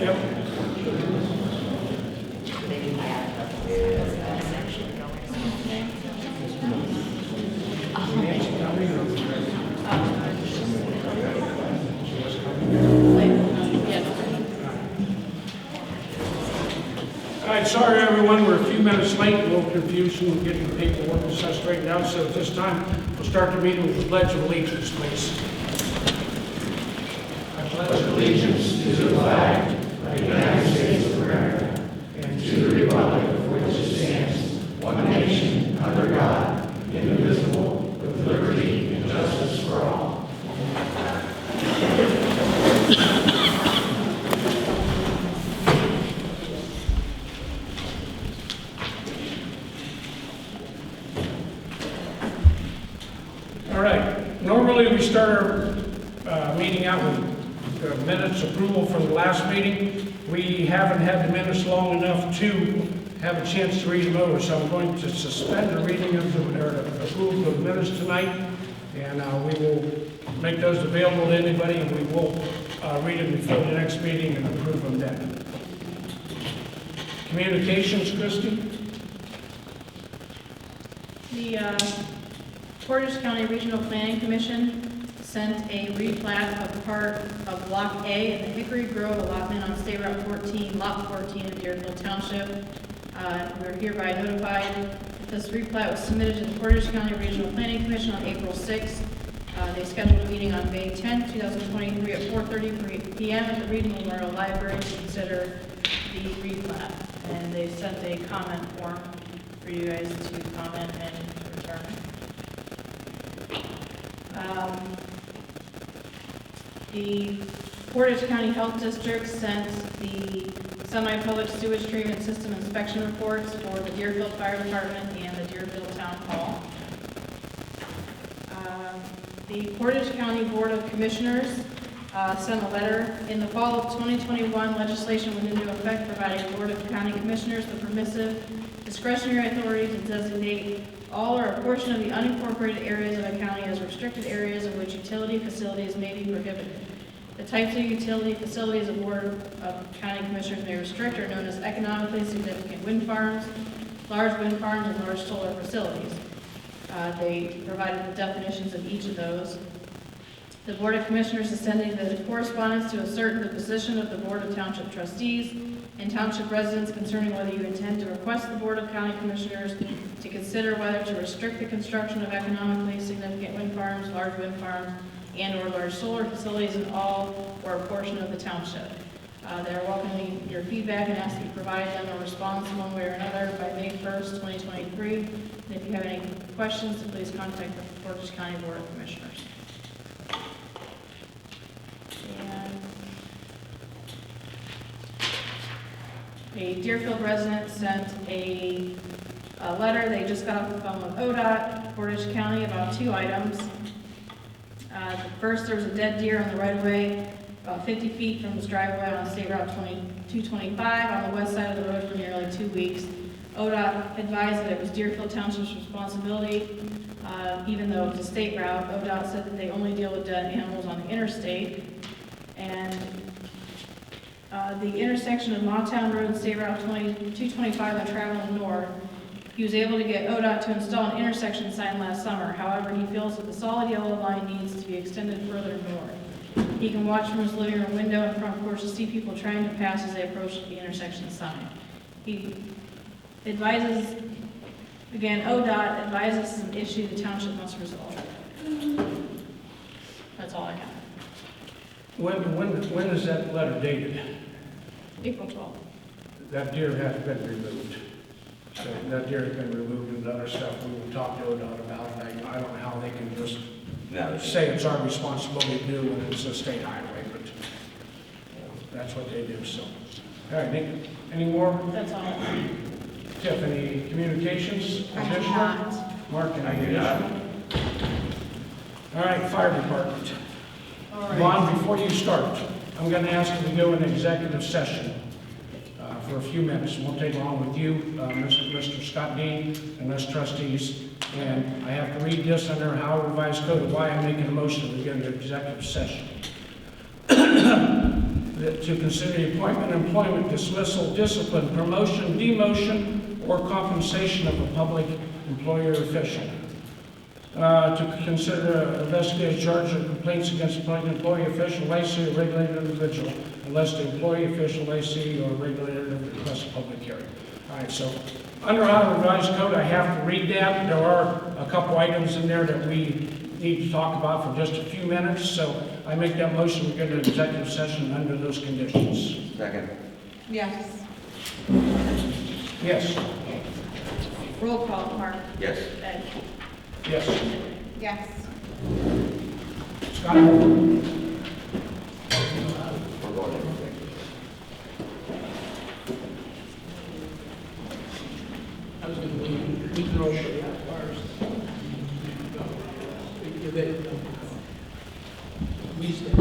All right, sorry everyone, we're a few minutes late, a little confusion getting the paperwork and stuff straightened out, so at this time, we'll start the meeting with the Pledge of Allegiance, please. I pledge allegiance to the flag of the United States of America and to the republic for which it stands, one nation, under God, indivisible, with liberty and justice for all. Normally we start our meeting out with minutes approval from the last meeting. We haven't had the minutes long enough to have a chance to read them over, so I'm going to suspend the reading of the approval of the minutes tonight, and we will make those available to anybody, and we will read them before the next meeting and approve them then. Communications, Christie? The Portage County Regional Planning Commission sent a replat of part of Block A in the Hickory Grove allotment on State Route 14, Lot 14 in Deerfield Township. We're hereby notified that this replat was submitted to the Portage County Regional Planning Commission on April 6th. They scheduled a meeting on May 10th, 2023 at 4:30 p.m. at the Reed Memorial Library to consider the replat. And they sent a comment form for you guys to comment and return. The Portage County Health District sent the semi-public sewage treatment system inspection reports for the Deerfield Fire Department and the Deerfield Town Hall. The Portage County Board of Commissioners sent a letter. In the fall of 2021, legislation went into effect providing the Board of County Commissioners the permissive discretionary authority to designate all or a portion of the unincorporated areas of a county as restricted areas in which utility facilities may be prohibited. The types of utility facilities the Board of County Commissioners may restrict are known as economically significant wind farms, large wind farms, and large solar facilities. They provided the definitions of each of those. The Board of Commissioners is sending the correspondence to ascertain the position of the Board of Township Trustees and Township residents concerning whether you intend to request the Board of County Commissioners to consider whether to restrict the construction of economically significant wind farms, large wind farms, and or large solar facilities in all or a portion of the township. They're welcoming your feedback and ask that you provide them a response one way or another by May 1st, 2023. And if you have any questions, please contact the Portage County Board of Commissioners. And a Deerfield resident sent a letter. They just got off the phone with ODOT, Portage County, about 2 items. First, there was a dead deer on the right-of-way, about 50 feet from this driveway on State Route 225 on the west side of the road for nearly 2 weeks. ODOT advised that it was Deerfield Township's responsibility, even though it was a state route. ODOT said that they only deal with dead animals on the interstate. And the intersection of Mawtown Road and State Route 225 when traveling north, he was able to get ODOT to install an intersection sign last summer. However, he feels that the solid yellow line needs to be extended further north. He can watch from his living room window and front porch to see people trying to pass as they approach the intersection sign. He advises, again, ODOT advises an issue the township must resolve. That's all I have. When is that letter dated? April 12th. That deer has been removed. So that deer has been removed and other stuff. We will talk to ODOT about it. I don't know how they can just say it's our responsibility to do when it's a state highway, but that's what they do. So, all right, Nick, any more? That's all. Tiff, any communications? Additional? Mark, any additional? All right, fire department. All right. Ron, before you start, I'm going to ask you to go into executive session for a few minutes. It won't take long with you, Mr. Scott Dean, and us trustees. And I have to read this under Ohio Revised Code of why I'm making a motion to go into executive session. The to consider the appointment, employment, dismissal, discipline, promotion, demotion, or compensation of a public employee or official. To consider investigative charge of complaints against a public employee, official, licensee, or regulated individual, unless the employee, official, licensee, or regulated individual requests a public hearing. All right, so under Ohio Revised Code, I have to read that. There are a couple items in there that we need to talk about for just a few minutes, so I make that motion, we go to executive session under those conditions. Second. Yes. Yes. Roll call, Mark. Yes. Ed. Yes. Yes. Scott? We're going to executive. I was going to leave, we can all show you ours. We stay.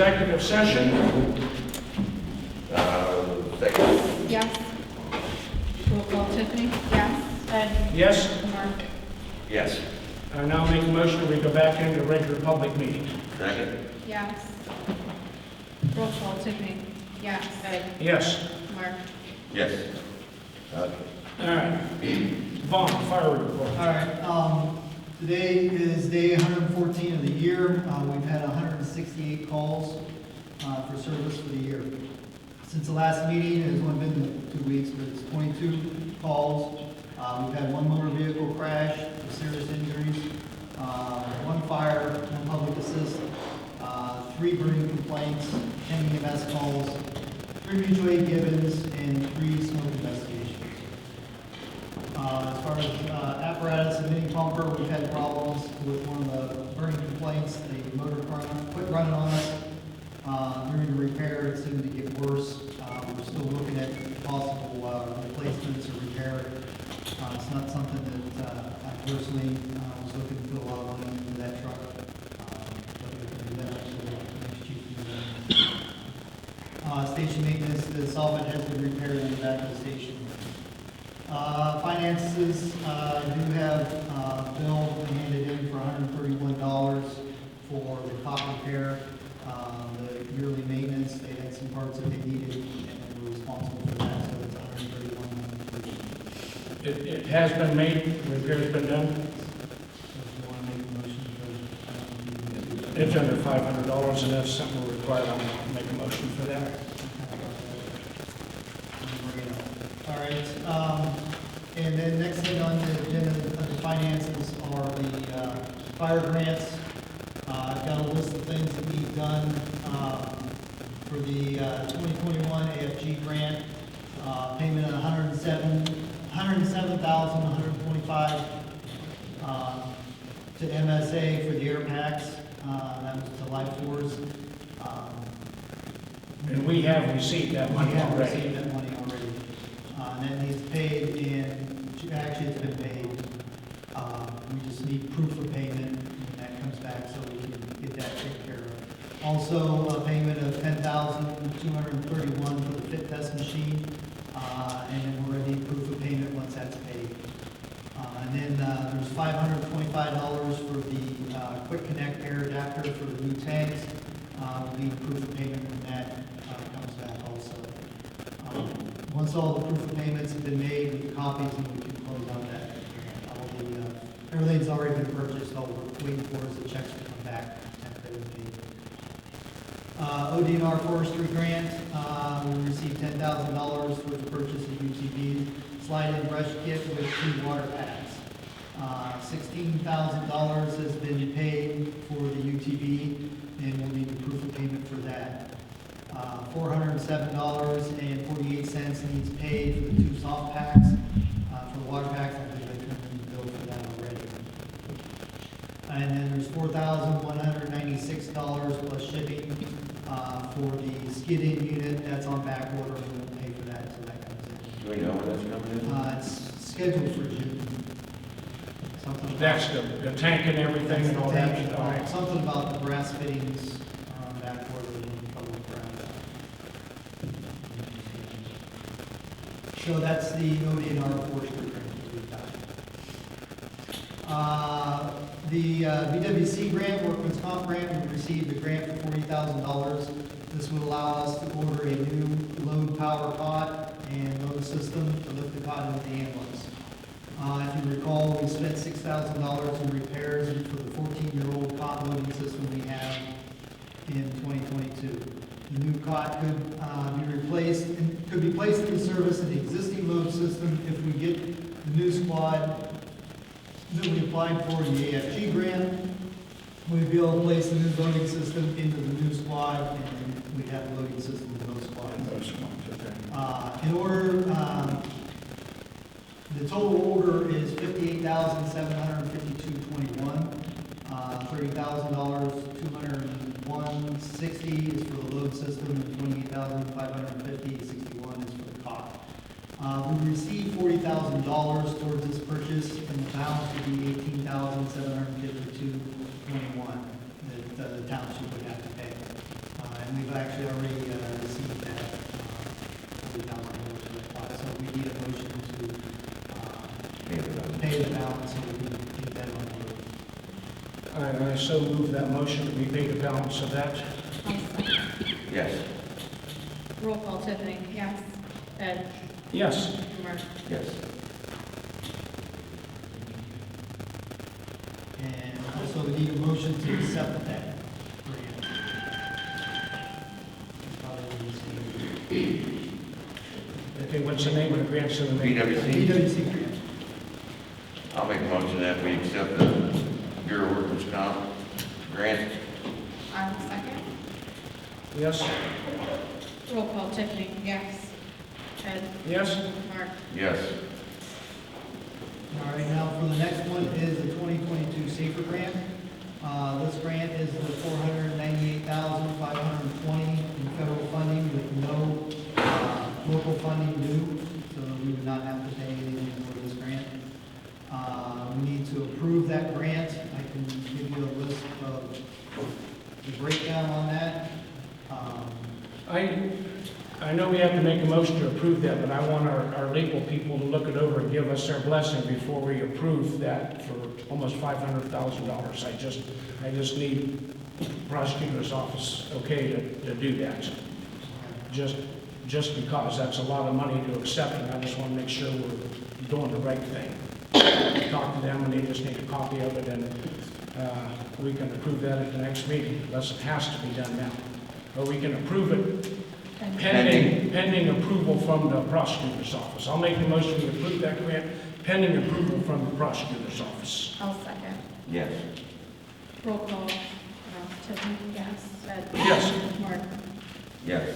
executive session. Second. Yes. Roll call Tiffany? Yes. Ed? Yes? Mark? Yes. I now make a motion we go back into regular public meeting. Second. Yes. Roll call Tiffany? Yes. Ed? Yes. Mark? Yes. All right. Vaughn, fire report. All right, today is day 114 of the year. We've had 168 calls for service for the year. Since the last meeting, it's only been 2 weeks, but it's 22 calls. We've had one motor vehicle crash with serious injuries, one fire, one public assist, 3 burning complaints, 10 EMS calls, 3 mutual aid givens, and 3 smoke investigations. As far as apparatus and mini pumper, we've had problems with one of the burning complaints. The motor quit running on us. During the repair, it seemed to get worse. We're still looking at possible replacements or repair. It's not something that I personally was looking to put a lot of money into that truck. But we can do that, actually, next chief can do that. Station maintenance, the solvent has been repaired in the back of the station. Finances, do have bill handed in for $131 for the cop repair, the yearly maintenance. They had some parts that they needed and were responsible for that, so it's $131. It has been made, repair's been done. So if you want to make a motion for It's under $500, and that's something we're required. I'll make a motion for that. All right, and then next thing on the agenda of the finances are the fire grants. I've got a list of things that we've done for the 2021 AFG grant, payment of $107,125 to MSA for the air packs. That was to Life Force. And we have received that money We have already. received that money already. And that needs paid in, actually it's been paid. We just need proof of payment when that comes back so we can get that taken care of. Also, a payment of $10,231 for the fit test machine. And then we're ready proof of payment once that's paid. And then there's $525 for the quick connect air adapter for the new tanks. We need proof of payment when that comes back also. Once all the proof of payments have been made with the copies, and we can close out that grant. All the, everything's already been purchased. All we're waiting for is the checks to come back. ODNR Forestry Grant, we received $10,000 for the purchase of UTV slide-in brush kit with 2 water packs. $16,000 has been paid for the UTV, and we'll need the proof of payment for that. $407.48 needs paid for the 2 soft packs. For the water packs, I believe I turned in the bill for that already. And then there's $4,196 plus shipping for the skid-in unit. That's on back order. We won't pay for that until that comes in. Do we know when that's coming in? It's scheduled for June. Something That's the tank and everything and all that. All right. Something about the brass fittings are on back order in public ground. So that's the ODNR Forestry Grant that we've got. The BWC Grant, Workman's Comp Grant, we received a grant for $40,000. This would allow us to order a new load power cot and load system to lift the cot into the ambulance. If you recall, we spent $6,000 in repairs for the 14-year-old cot loading system we have in 2022. The new cot could be replaced and could be placed in service in the existing load system if we get the new squad that we applied for in the AFG grant. We'd be able to place the new loading system into the new squad, and we'd have a loading system in both squads. In order, the total order is $58,752.21. $30,000, $201.60 is for the load system, and $28,550.61 is for the cot. We received $40,000 towards this purchase, and the balance would be $18,752.21 that the township would have to pay. we've actually already received that $40,000 for that pot, so we need a motion to pay the balance, so we can keep that on board. I so move that motion that we pay the balance of that. I'll second. Yes. Roll call, Tiffany. Yes. Ed. Yes. Mark. Yes. And also we need a motion to accept that grant. Probably the same. Okay, what's the name of the grant? So the BWC. BWC grant. I'll make a motion that we accept the Bureau of Workers' Comp grant. I will second. Yes. Roll call, Tiffany. Yes. Ed. Yes. Mark. Yes. All right, now for the next one is the 2022 SAFER grant. This grant is the $498,520 in federal funding with no local funding due, so we would not have to pay anything for this grant. We need to approve that grant. I can give you a list of the breakdown on that. I know we have to make a motion to approve that, but I want our legal people to look it over and give us their blessing before we approve that for almost $500,000. I just need prosecutor's office okay to do that. Just because that's a lot of money to accept, and I just want to make sure we're doing the right thing. Talk to them, and they just need a copy of it, and we can approve that at the next meeting, unless it has to be done now. Or we can approve it pending approval from the prosecutor's office. I'll make the motion to approve that grant pending approval from the prosecutor's office. I'll second. Yes. Roll call. Tiffany. Yes. Ed. Yes. Mark. Yes.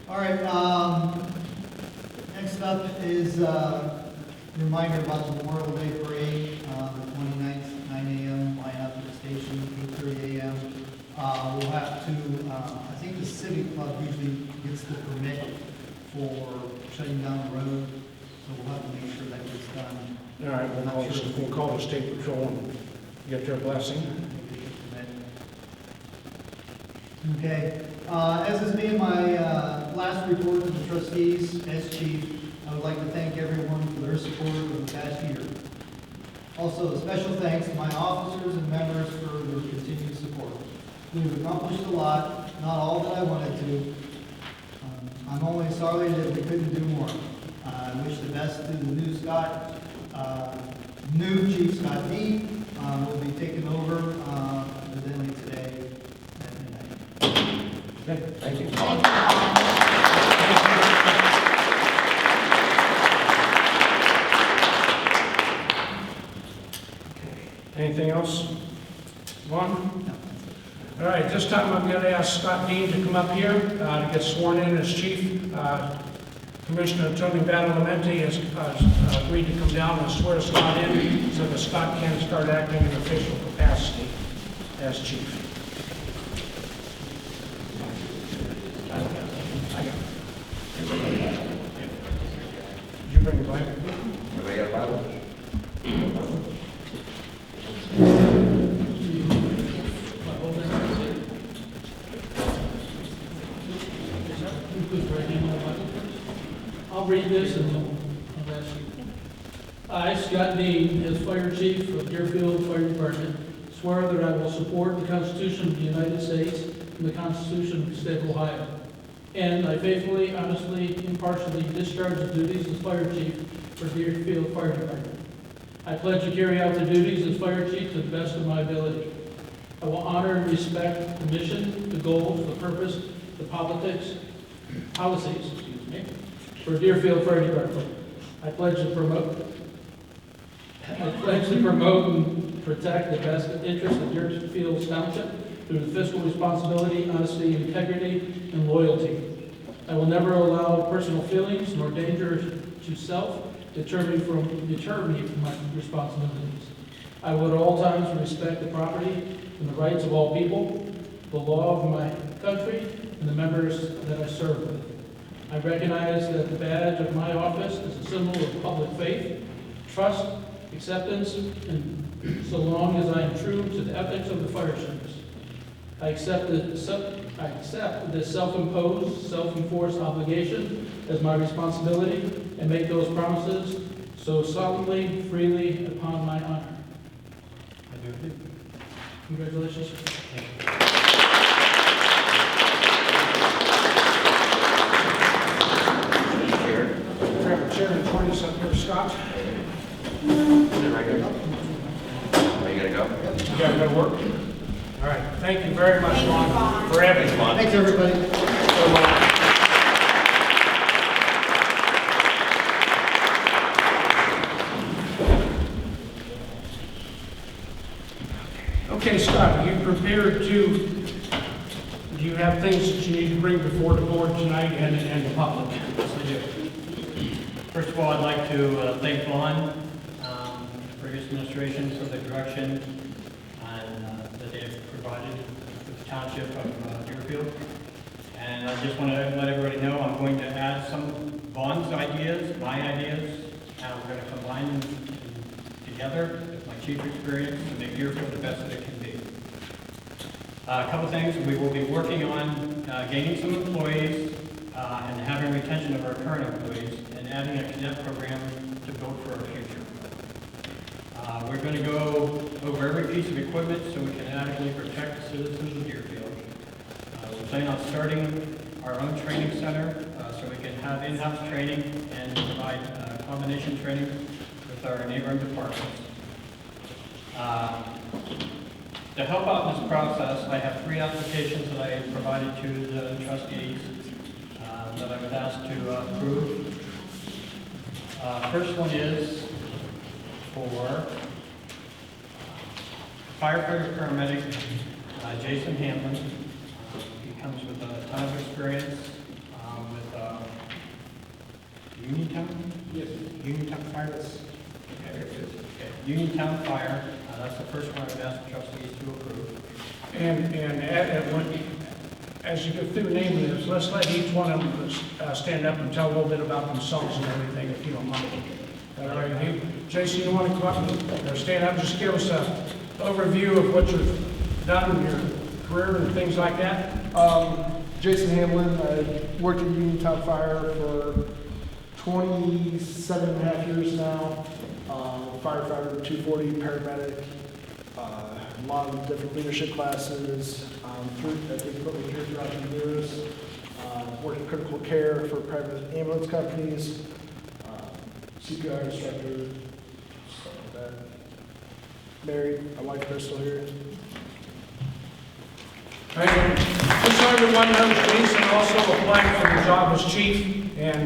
All right, next up is a reminder about the Memorial Day Parade, the 29th, 9 a.m., line up at the station, 8:30 a.m. We'll have to, I think the Civic Club usually gets the permit for shutting down the road, so we'll have to make sure that gets done. All right, we'll call the state patrol and get their blessing. Okay, as is being my last report to the trustees as chief, I would like to thank everyone for their support over the past year. Also, a special thanks to my officers and members for their continued support. We've accomplished a lot, not all that I wanted to. I'm only sorry that we couldn't do more. I wish the best to the new Chief Scott Dean, will be taking over evidently today at midnight. Okay, thank you. Anything else? Vaughn? All right, this time I'm going to ask Scott Dean to come up here to get sworn in as chief. Commissioner Tony Badalamenti has agreed to come down and swear Scott in so that Scott can start acting in official capacity as chief. Did you bring the Bible? Anybody got a Bible? I'll read this and I'll ask you. I, Scott Dean, as Fire Chief of Deerfield Fire Department, swear that I will support the Constitution of the United States and the Constitution of the State of Ohio. And I faithfully, honestly, impartially discharge the duties as Fire Chief for Deerfield Fire Department. I pledge to carry out the duties as Fire Chief to the best of my ability. I will honor and respect the mission, the goals, the purpose, the policies, for Deerfield Fire Department. I pledge to promote and protect the best interests of Deerfield Township through the fiscal responsibility, honesty, integrity, and loyalty. I will never allow personal feelings nor danger to self deter me from my responsibilities. I will at all times respect the property and the rights of all people, the law of my country, and the members that I serve with. I recognize that the badge of my office is a symbol of public faith, trust, acceptance, and so long as I am true to the ethics of the fire service. I accept this self-imposed, self-enforced obligation as my responsibility and make those promises so solemnly, freely, upon my honor. I do. Congratulations. Grab a chair and join us up here, Scott. Is it right here? Oh, you gotta go? You gotta go to work? All right, thank you very much, Ron, for everything. Thanks, everybody. Okay, Scott, are you prepared do you have things that you need to bring before the board tonight and the public? Yes, I do. First of all, I'd like to thank Vaughn, previous administration for the direction that they have provided for the township of Deerfield. And I just want to let everybody know I'm going to add some Vaughn's ideas, my ideas, and we're going to combine them together with my chief experience to make Deerfield the best that it can be. A couple things, we will be working on gaining some employees and having retention of our current employees and adding a cadet program to build for our future. We're going to go over every piece of equipment so we can adequately protect the citizens of Deerfield. We're planning on starting our own training center so we can have in-house training and provide combination training with our neighboring departments. To help out in this process, I have 3 applications that I provided to the trustees that I would ask to approve. First one is for firefighter paramedic Jason Hamlin. He comes with a ton of experience with Uniontown? Yes. Uniontown Fire? Okay. Uniontown Fire. That's the first one I would ask the trustees to approve. As you go through naming this, let's let each one of them stand up and tell a little bit about themselves and everything, if you don't mind. All right, hey, Jason, you want to come up and stand up and just give us an overview of what you've done in your career and things like that? Jason Hamlin. I worked at Uniontown Fire for 27 and a half years now. Firefighter, 240, paramedic, a lot of different leadership classes. I think put me here throughout the years. Worked in critical care for private ambulance companies, CPR instructor, stuff like that. Married, my wife Crystal here. And just so everyone knows, Jason also applied for the job as chief, and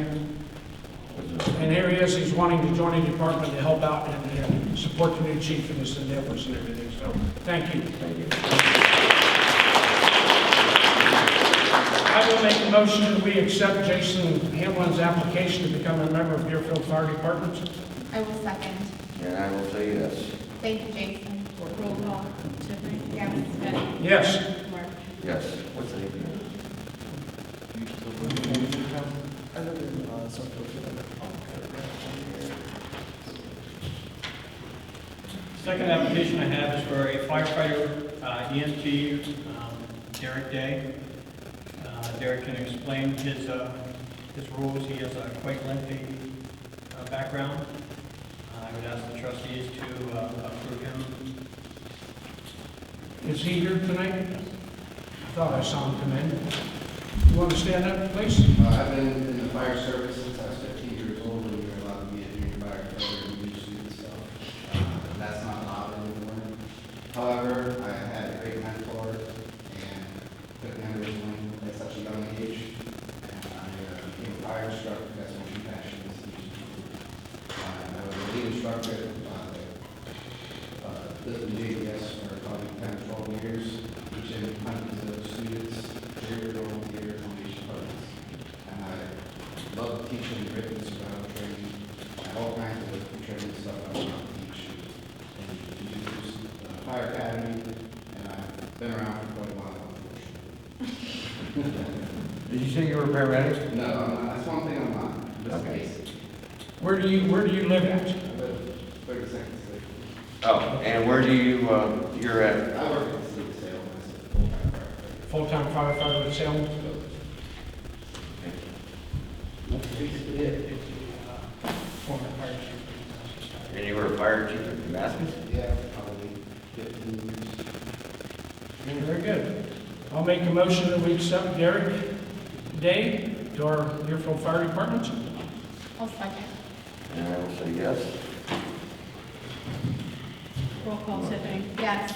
here he is, he's wanting to join the department to help out and support the new chief in his endeavors and everything, so thank you. Thank you. I will make a motion that we accept Jason Hamlin's application to become a member of Deerfield Fire Department. I will second. And I will say yes. Thank you, Jason. Roll call. Tiffany? Yes. Betty? Yes. Mark? Yes. What's the name? I live in Sutcliffe. Second application I have is for a firefighter EMT, Derek Day. Derek can explain his rules. He has a quite lengthy background. I would ask the trustees to approve him. Is he here tonight? I thought I saw him come in. You want to stand up, please? I've been in the fire service since I was 15 years old, when we were allowed to be a junior firefighter and do student stuff. That's not allowed anymore. However, I had a great mentor and took members when at such a young age. And I became a fire instructor. That's my true passion, is teaching people. I was a lead instructor at the JBS for probably 10 or 12 years, teaching hundreds of students, year-round, foundation programs. And I love teaching written survival training, and all kinds of training stuff I want to teach. And use Fire Academy, and I've been around for quite a while, unfortunately. Did you say you were a paramedic? No, I'm not. That's one thing I'm not. Just Okay. basic. Where do you live at? I live 30 seconds later. Oh, and where do you, you're at? I work at the city of Salem as a full-time firefighter. full-time firefighter with Salem. Former fire chief. And you were a fire chief at Damascus? Yeah, probably 15 years. Very good. I'll make a motion that we accept Derek Day to our Deerfield Fire Department. I'll second. And I will say yes. Roll call, Tiffany. Yes.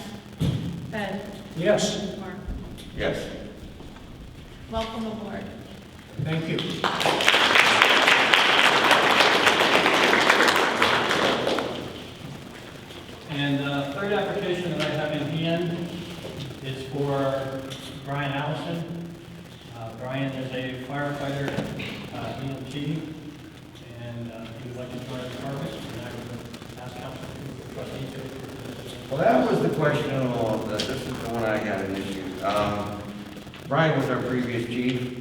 Ed. Yes, Mark. Yes. Welcome aboard. thank you. And the third application that I have in hand is for Brian Allison. Brian is a firefighter, EMT, and he would like to join our department, and I would ask council to trustee to approve this. Well, that was the question on, this is the one I had an issue. Brian was our previous chief,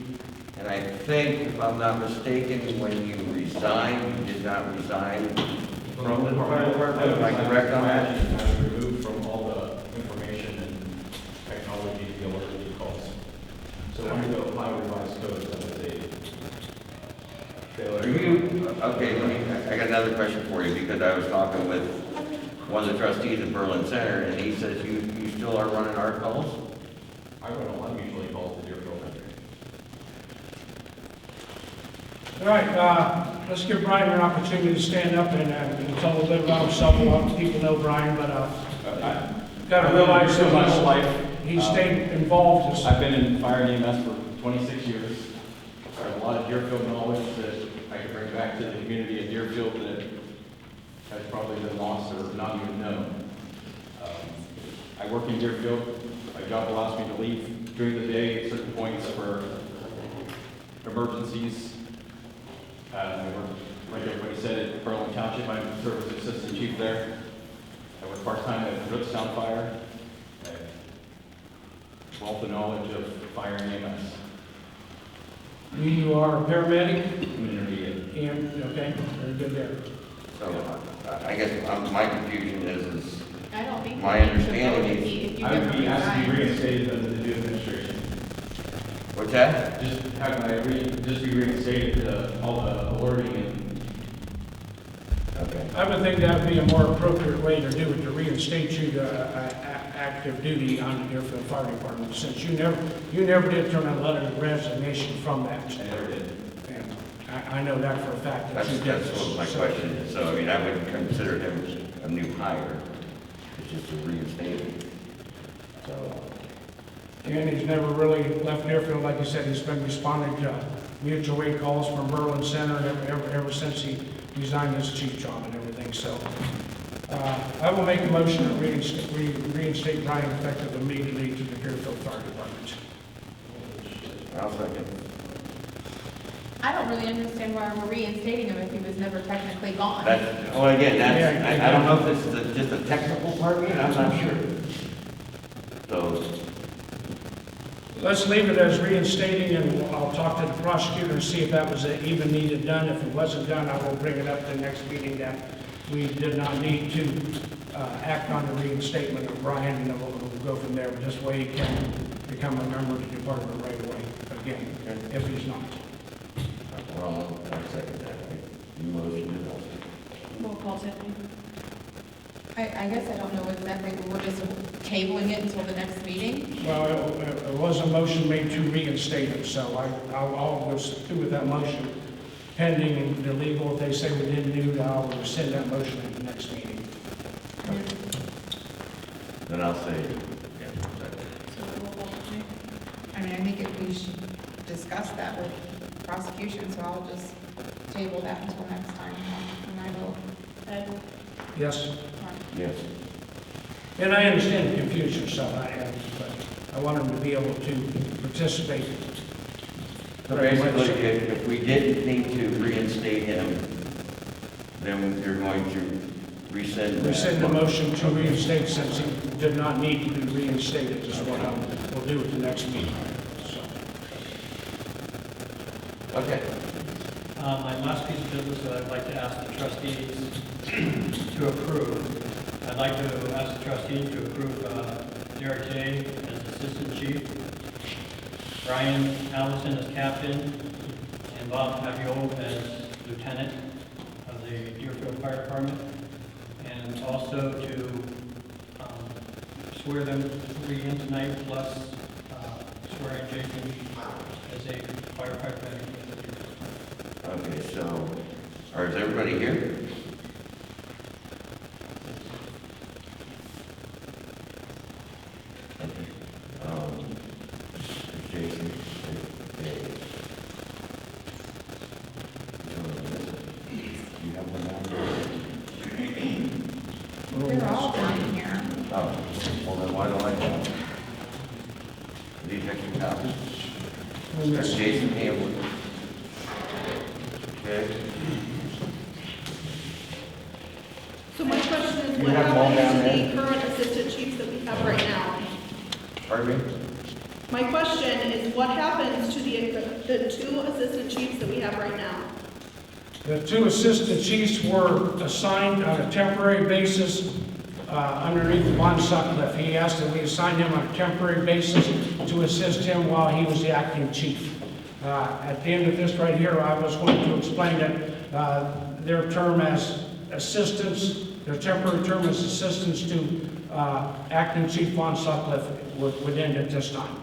and I think, if I'm not mistaken, when you resigned, you did not resign from the fire department, am I correct on that? I was removed from all the information and technology to be able to do calls. So under the Ohio revised code, that was a Are failure. you, okay, I got another question for you, because I was talking with one of the trustees at Berlin Center, and he says you still are running our calls? I run a lot of usually calls to Deerfield Township. All right, let's give Brian an opportunity to stand up and tell a little bit about himself. A lot of people know Brian, but got to realize I've been in my that whole life. he stayed involved. I've been in fire and EMS for 26 years. I have a lot of Deerfield knowledge that I can bring back to the community of Deerfield that has probably been lost or not even known. I work in Deerfield. My job allows me to leave during the day at certain points for emergencies. I work, like everybody said, at Berlin Township. I'm the service assistant chief there. I work part-time at Town Fire. I have a wealth of knowledge of fire and EMS. You are a paramedic? Community. Okay, very good there. So, I guess my confusion is I don't think. My that understanding if is- you I would never be asked to be resigned. reinstated under the new administration. what's that? Just have just be reinstated, all the alerting and. Okay. I would think that would be a more appropriate way to do it, to reinstate you to active duty on the Deerfield Fire Department, since you never did turn a letter of resignation from that. I never did. And I know that for a fact that you did. That's what my question is. So, I mean, I wouldn't consider him a new hire. It's just a reinstatement. So, And he's never really left Deerfield, like you said, he's been responding to mutual aid calls from Berlin Center ever since he resigned his chief job and everything, so. I will make a motion to reinstate Brian effective immediately to the Deerfield Fire Department. I'll second. I don't really understand why we're reinstating him if he was never technically gone. That's, well, again, that's, Yeah. I don't know if this is just a technical part of it, I'm not sure. So, Let's leave it as reinstating, and I'll talk to the prosecutor and see if that was even needed done. If it wasn't done, I will bring it up to the next meeting that we did not need to act on the reinstatement of Brian, and then we'll go from there. This way he can become a member of the department right away, again, if he's not. well, I'll second that. You motion it, I'll second. Roll call, Tiffany. I guess I don't know exactly, we're just tabling it until the next meeting? Well, it was a motion made to reinstate him, so I'll go through with that motion pending the legal. If they say we didn't do that, I'll rescind that motion at the next meeting. Then I'll say, yeah, second. So roll call, Tiffany. I mean, I think if we should discuss that with prosecution, so I'll just table that until next time, and I will. Ed. Yes? Yes. And I understand the confusion, so but I want him to be able to participate. So basically, if we didn't need to reinstate him, then you're going to rescind that. Rescind the motion to reinstate since he did not need to be reinstated, is what we'll do at the next meeting. So, Okay. My last piece of business that I'd like to ask the trustees to approve. I'd like to ask the trustees to approve Derek Day as Assistant Chief Brian Allison as captain, and Bob Fabio as lieutenant of the Deerfield Fire Department, and also to swear them three in tonight, plus swearing Jason as a firefighter medic with the Deerfield. Okay, so, is everybody here? Okay. Jason, Dave. You have one now? They're all down here. Oh, well then why don't I have? These extra copies? There's Jason Hamlin. Okay. So my question is, You what have them all down happens to the current assistant chiefs that we have right now? Pardon me? My question is, what happens to the two assistant chiefs that we have right now? The two assistant chiefs were assigned on a temporary basis underneath Chief Sutcliffe. He asked that we assign him on a temporary basis to assist him while he was the acting chief. At the end of this right here, I was going to explain that their term as assistants, their temporary term as assistants to acting Chief Sutcliffe would end at this time.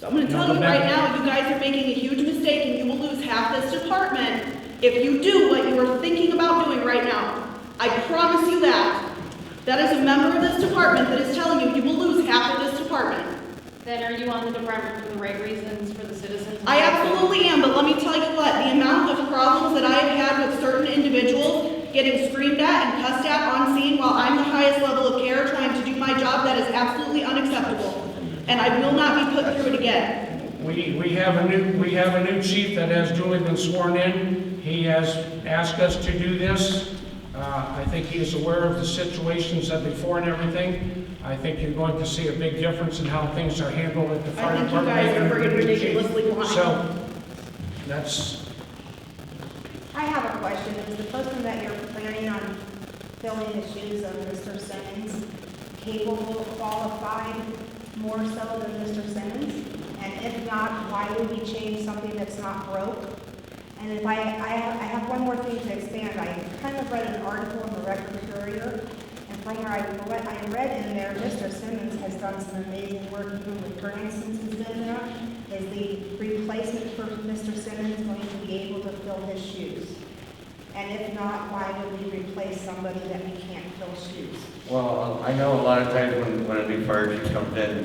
So I'm going to tell you right now, you guys are making a huge mistake and you will lose half this department if you do what you are thinking about doing right now. I promise you that. That is a member of this department that is telling you you will lose half of this department. Then are you on the department for the right reasons for the citizens? I absolutely am, but let me tell you what, the amount of problems that I have had with certain individuals getting screamed at and cussed at on scene while I'm the highest level of care trying to do my job, that is absolutely unacceptable. And I will not be put through it again. We have a new chief that has duly been sworn in. He has asked us to do this. I think he is aware of the situations that before and everything. I think you're going to see a big difference in how things are handled at the fire I think you department. guys are freaking ridiculously blind. So, that's, I have a question. Is the person that you're planning on filling the shoes of Mr. Simmons capable, qualified, more so than Mr. Simmons? And if not, why would we change something that's not broke? And if I have one more thing to expand. I kind of read an article in the Record Courier, and from what I read in there, Mr. Simmons has done some amazing work even with grants since he's been there. Is the replacement for Mr. Simmons going to be able to fill his shoes? And if not, why would we replace somebody that we can't fill shoes? Well, I know a lot of times when a new fire chief comes in,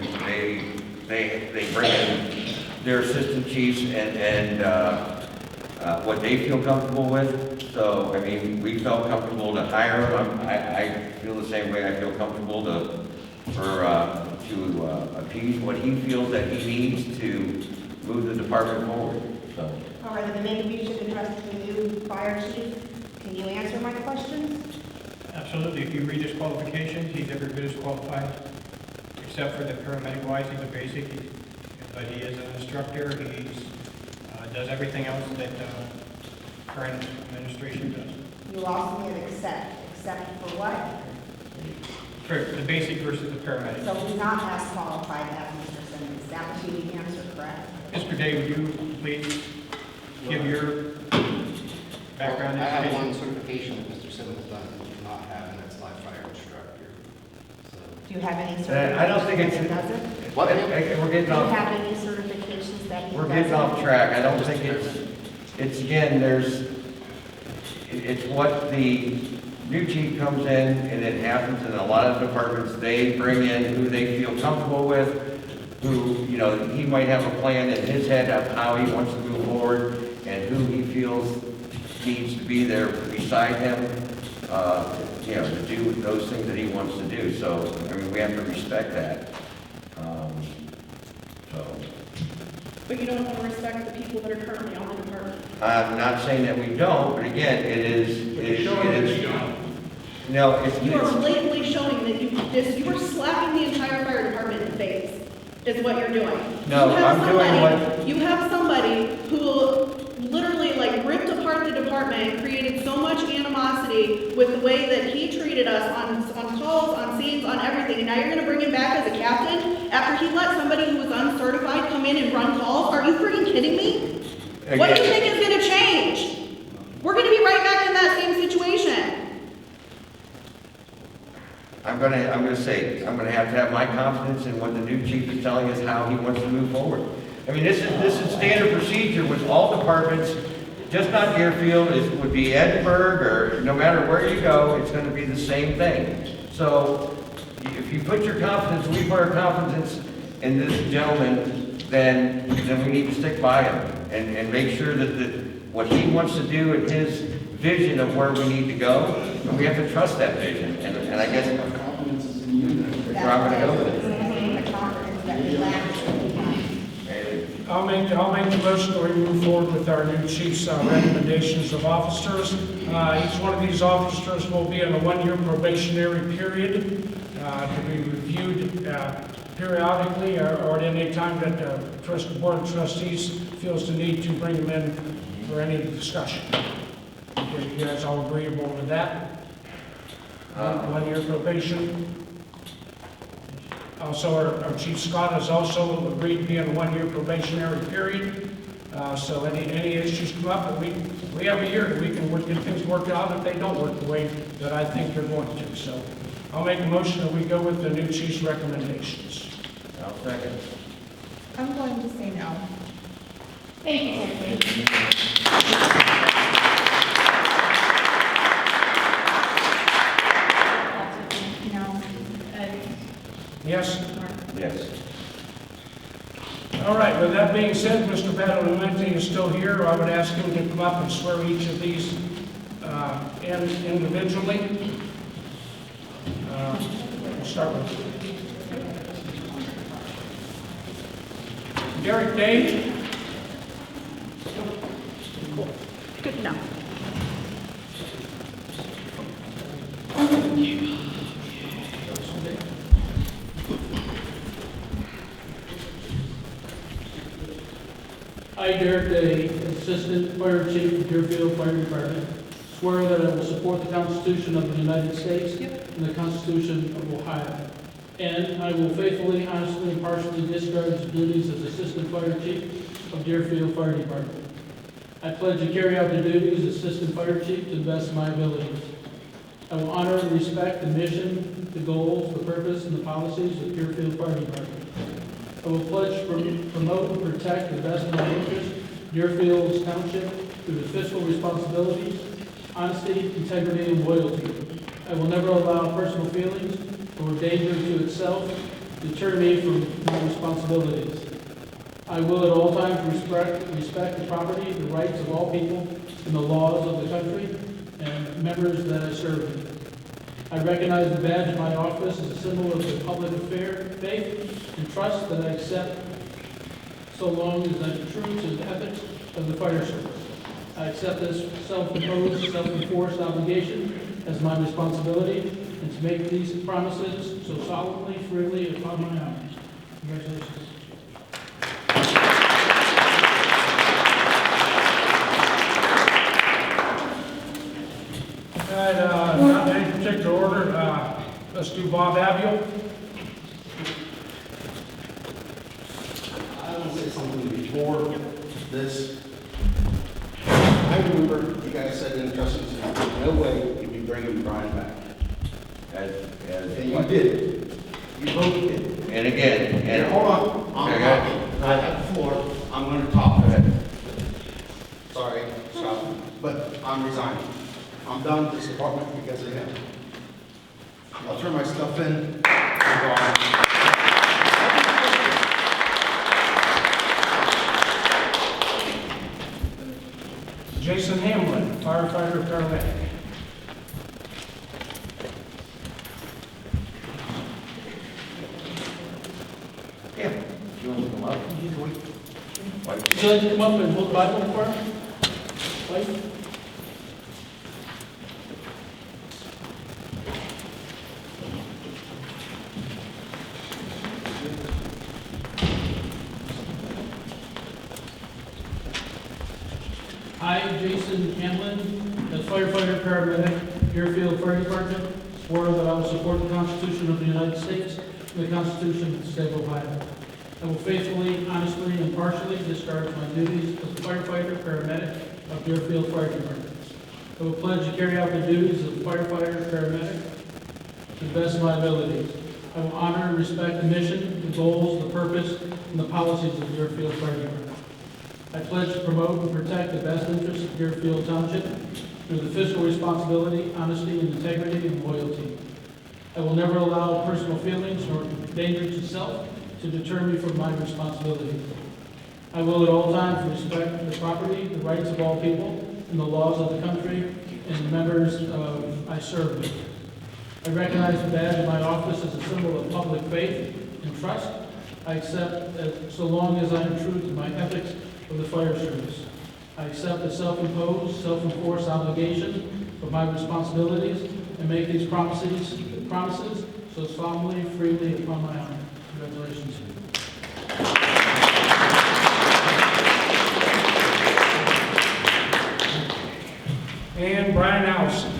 they bring in their assistant chiefs and what they feel comfortable with. So, I mean, we felt comfortable to hire him. I feel the same way. I feel comfortable to appease what he feels that he needs to move the department forward. So. All right, then maybe we should address the new fire chief. Can you answer my questions? Absolutely. If you read his qualifications, he's every bit as qualified, except for the paramedic wise, he's a basic, but he is an instructor. He does everything else that current administration does. You also need except for what? For the basic versus the paramedic. So he's not as qualified as Mr. Simmons. That would be the answer, correct? Mr. Day, would you please give your background I have information? one certification that Mr. Simmons doesn't, do not have, and that's live fire instructor. So, Do you have any certifications? I don't think it's. that he doesn't? What? We're getting Do you off. have any certifications that he We're doesn't? getting off track. I don't think it's again, it's what the new chief comes in, and it happens in a lot of departments. They bring in who they feel comfortable with, who, you know, he might have a plan in his head of how he wants to move forward, and who he feels needs to be there beside him, you know, to do those things that he wants to do. So, I mean, we have to respect that. So. But you don't want to respect the people that are currently on the department. I'm not saying that we don't, but again, it is, no, it's, You are blatantly showing that you are slapping the entire fire department in the face, is what you're doing. No, I'm doing what- You have somebody who literally like ripped apart the department and created so much animosity with the way that he treated us on calls, on scenes, on everything. And now you're gonna bring him back as a captain after he let somebody who was uncertified come in and run calls? Are you What do you Again, think is gonna change? We're gonna be right back in that same situation. I'm gonna have my confidence in what the new chief is telling us, how he wants to move forward. I mean, this is standard procedure with all departments, just not Deerfield, it would be Edinburgh, or no matter where you go, it's gonna be the same thing. So, if you put your confidence, we put our confidence in this gentleman, then we need to stick by him, and make sure that what he wants to do and his vision of where we need to go, and we have to trust that vision, and I guess Our confidence is in you. that's where I'm gonna go with it. The confidence that we lack. I'll make the motion that we move forward with our new chief's recommendations of officers. Each one of these officers will be on a one-year probationary period to be reviewed periodically or at any time that the Board of Trustees feels the need to bring them in for any discussion. Okay, you guys all agreeable with that? One-year probation. Also, our Chief Scott has also agreed to be on a one-year probationary period. So any issues come up, we have a year, we can get things worked out if they don't work the way that I think they're going to. So I'll make a motion that we go with the new chief's recommendations. I'll second. I'm going to say no. Thank you, No. Yes? Yes. All right, with that being said, Mr. Badalamenti is still here. I would ask him to come up and swear each of these in individually. We'll start with Derek Day. Good enough. I, Derek Day, Assistant Fire Chief of Deerfield Fire Department, swear that I will support the Constitution of the United States and the Constitution of Ohio. And I will faithfully, honestly, and impartially discharge the duties as Assistant Fire Chief of Deerfield Fire Department. I pledge to carry out the duties as Assistant Fire Chief to the best of my abilities. I will honor and respect the mission, the goals, the purpose, and the policies of Deerfield Fire Department. I will pledge to promote and protect the best of my interests, Deerfield Township, through the fiscal responsibility, honesty, integrity, and loyalty. I will never allow personal feelings or danger to itself deter me from my responsibilities. I will at all times respect the property, the rights of all people, and the laws of the country and members that I serve. I recognize the badge of my office as a symbol of the public faith and trust that I accept so long as I'm true to the ethics of the fire service. I accept this self-imposed, self-enforced obligation as my responsibility and to make these promises so solemnly, freely, upon my honor. Congratulations. Not in any particular order, let's do Bob Abiel. I want to say something before this. I remember you guys said in the trustees, there's no way you'd be bringing Brian back. And you did. You both did. And again, And hold on, I'm Okay. talking. I have the floor. I'm going to talk. Sorry, stop. But I'm resigning. I'm done with this department because of him. I'll turn my stuff in. I'm gone. Jason Hamlin, firefighter, paramedic. yeah, you want to come up? Would you like to come up and hold the Bible for him? Mike? I, Jason Hamlin, as firefighter paramedic, Deerfield Fire Department, swear that I will support the Constitution of the United States and the Constitution of the State of Ohio. I will faithfully, honestly, and impartially discharge my duties as a firefighter, paramedic of Deerfield Fire Department. I will pledge to carry out the duties of firefighter, paramedic to the best of my abilities. I will honor and respect the mission, the goals, the purpose, and the policies of Deerfield Fire Department. I pledge to promote and protect the best interests of Deerfield Township through the fiscal responsibility, honesty, and integrity, and loyalty. I will never allow personal feelings nor danger to self to deter me from my responsibility. I will at all times respect the property, the rights of all people, and the laws of the country and the members I serve with. I recognize the badge of my office as a symbol of public faith and trust. I accept that so long as I am true to my ethics of the fire service. I accept the self-imposed, self-enforced obligation of my responsibilities and make these promises so solemnly, freely upon my honor. Congratulations. And Brian Allison.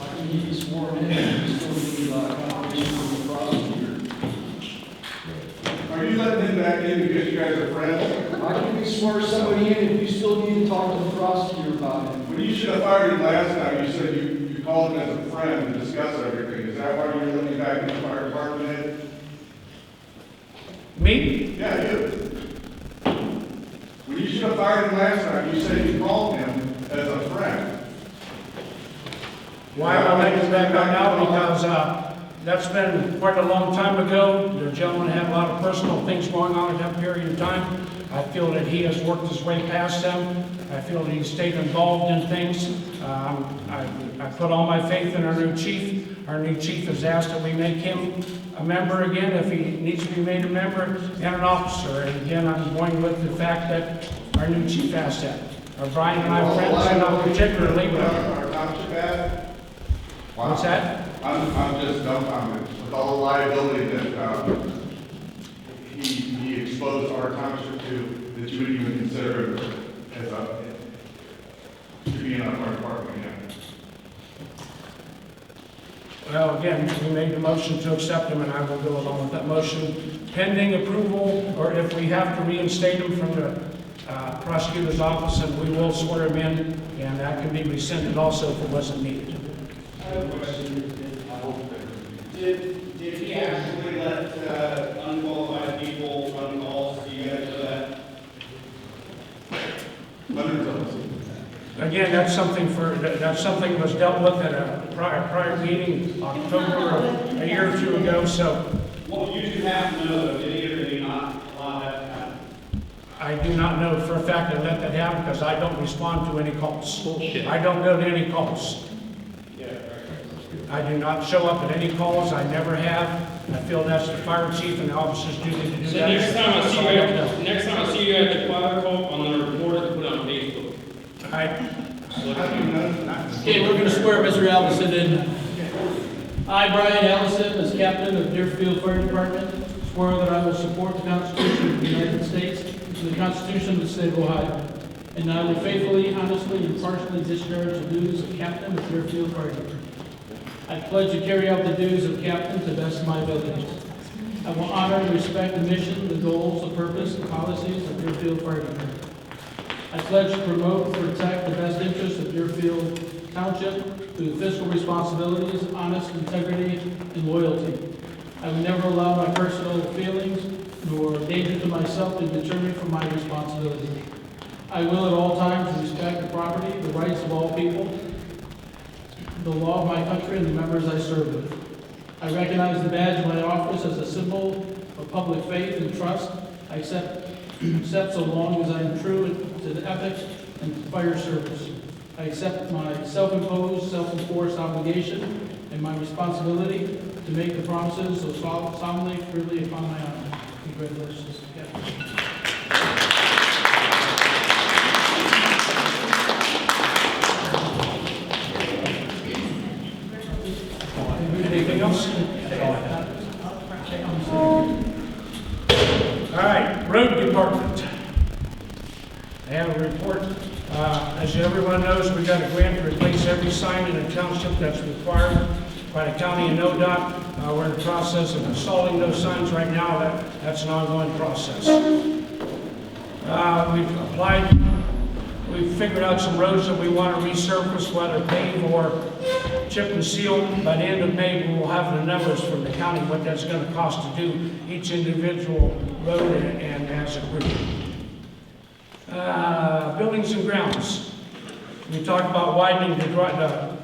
I need to be sworn in, he's still need confirmation from the prosecutor. Are you letting him back in because you guys are friends? I can be sworn somebody in if you still need to talk to the prosecutor about him. When you should have fired him last time, you said you called him as a friend to discuss everything. Is that why you're letting him back in the fire department head? Me? Yeah, you. When you should have fired him last time, you said you called him as a friend. Why am I making that right now? Because that's been quite a long time ago. The gentleman had a lot of personal things going on at that period of time. I feel that he has worked his way past them. I feel that he's stayed involved in things. I put all my faith in our new chief. Our new chief has asked that we make him a member again if he needs to be made a member and an officer. And again, I'm going with the fact that our new chief asked that. Brian and I are friends, and I'm particularly with our township ad? What's that? I'm just dumbfounded with all the liability that he exposed our township to, that you would even consider as to be in our department again. Well, again, we made the motion to accept him, and I will go along with that motion pending approval, or if we have to reinstate him from the prosecutor's office, and we will swear him in, and that can be rescinded also if it wasn't needed. I have a question. Did he actually let unqualified people run calls? Do you guys know that? Again, that's something that was dealt with at a prior meeting, October of a year or two ago, so. Well, you do have to know, though, did he or did he not allow that to happen? I do not know for a fact I let that happen because I don't respond to any calls. Bullshit. I don't go to any calls. I do not show up at any calls. I never have. I feel that's the fire chief and the officers' duty to do So that. next time I see you at the fire call, I'm gonna report it and put it on Facebook. Okay, we're going to swear Mr. Allison in. I, Brian Allison, as captain of Deerfield Fire Department, swear that I will support the Constitution of the United States and the Constitution of the State of Ohio, and I will faithfully, honestly, and impartially discharge the duties of captain of Deerfield Fire Department. I pledge to carry out the duties of captain to the best of my abilities. I will honor and respect the mission, the goals, the purpose, and policies of Deerfield Fire Department. I pledge to promote and protect the best interests of Deerfield Township through fiscal responsibilities, honest integrity, and loyalty. I will never allow my personal feelings nor danger to myself to deter me from my responsibility. I will at all times respect the property, the rights of all people, the law of my country, and the members I serve with. I recognize the badge of my office as a symbol of public faith and trust. I accept so long as I am true to the ethics and fire service. I accept my self-imposed, self-enforced obligation and my responsibility to make the promises so solemnly, freely upon my honor. Congratulations. Anything else? All right, road department. I have a report. As everyone knows, we got a grant to replace every sign in a township that's required by the county and ODOT. We're in the process of installing those signs right now. That's an ongoing process. We've applied, we've figured out some roads that we want to resurface, whether pave or chip and seal. By the end of May, we will have the numbers from the county, what that's going to cost to do each individual road and as a group. Buildings and grounds. We talked about widening the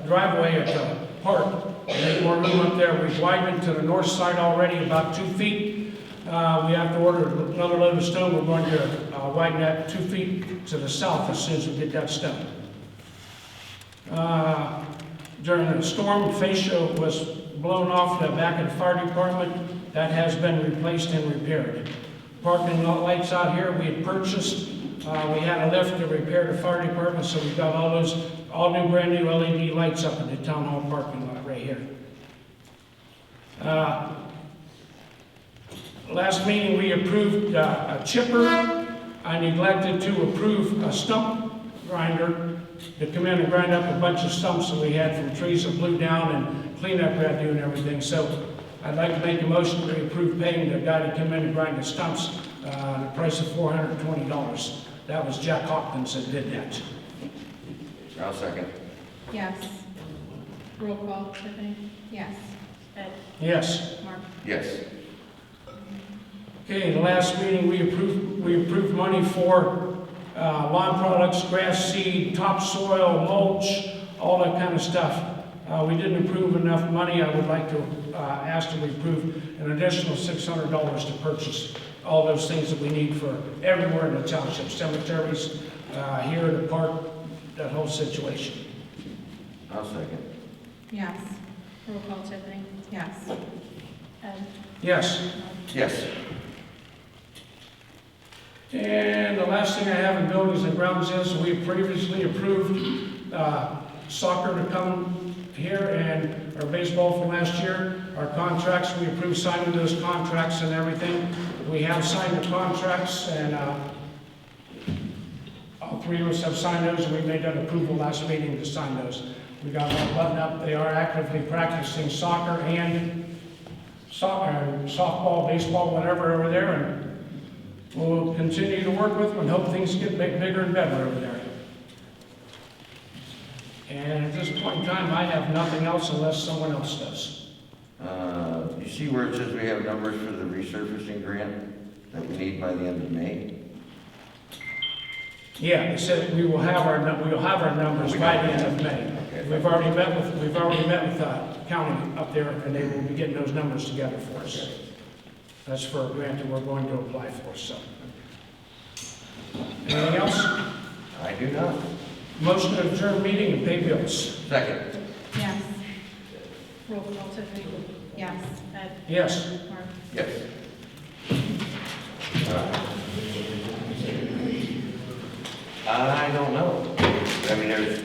driveway at the park. Make more room up there. We've widened it to the north side already about 2 feet. We have to order another load of stone. We're going to widen that 2 feet to the south as soon as we get that stone. During the storm, fascia was blown off the back of the fire department. That has been replaced and repaired. Parking lot lights out here we had purchased. We had a lift to repair the fire department, so we've got all new brand new LED lights up in the town hall parking lot right here. Last meeting we approved a chipper. I neglected to approve a stump grinder to come in and grind up a bunch of stumps that we had from trees that blew down and cleanup we had to do and everything. So I'd like to make a motion to approve paying the guy to come in and grind the stumps, the price of $420. That was Jack Hopkins that did that. I'll second. Yes. Roll call, Tiffany? Yes. Ed? Yes. Mark? Yes. Okay, the last meeting we approved money for lawn products, grass seed, topsoil, mulch, all that kind of stuff. We didn't approve enough money. I would like to ask to approve an additional $600 to purchase all those things that we need for everywhere in the township, cemeteries, here at the park, that whole situation. I'll second. Yes. Roll call, Tiffany? Yes. Ed? Yes. Yes. And the last thing I have in buildings and grounds is we previously approved soccer to come here and our baseball from last year. Our contracts, we approved signing those contracts and everything. We have signed the contracts and all three of us have signed those and we made that approval last meeting to sign those. We got that button up. They are actively practicing soccer and softball, baseball, whatever over there. And we'll continue to work with them and hope things get bigger and better over there. And at this point in time, I have nothing else unless someone else does. You see where it says we have numbers for the resurfacing grant that we need by the end of May? Yeah, it said we will have our numbers by the end of May. Okay. We've already met with county up there, and they will be getting those numbers together for us. That's for a grant that we're going to apply for. So, anything else? I do not. Motion to adjourn meeting and pay bills. Second. Yes. Roll call, Tiffany? Yes. Ed? Yes. Mark? Yes. I don't know. I mean, there's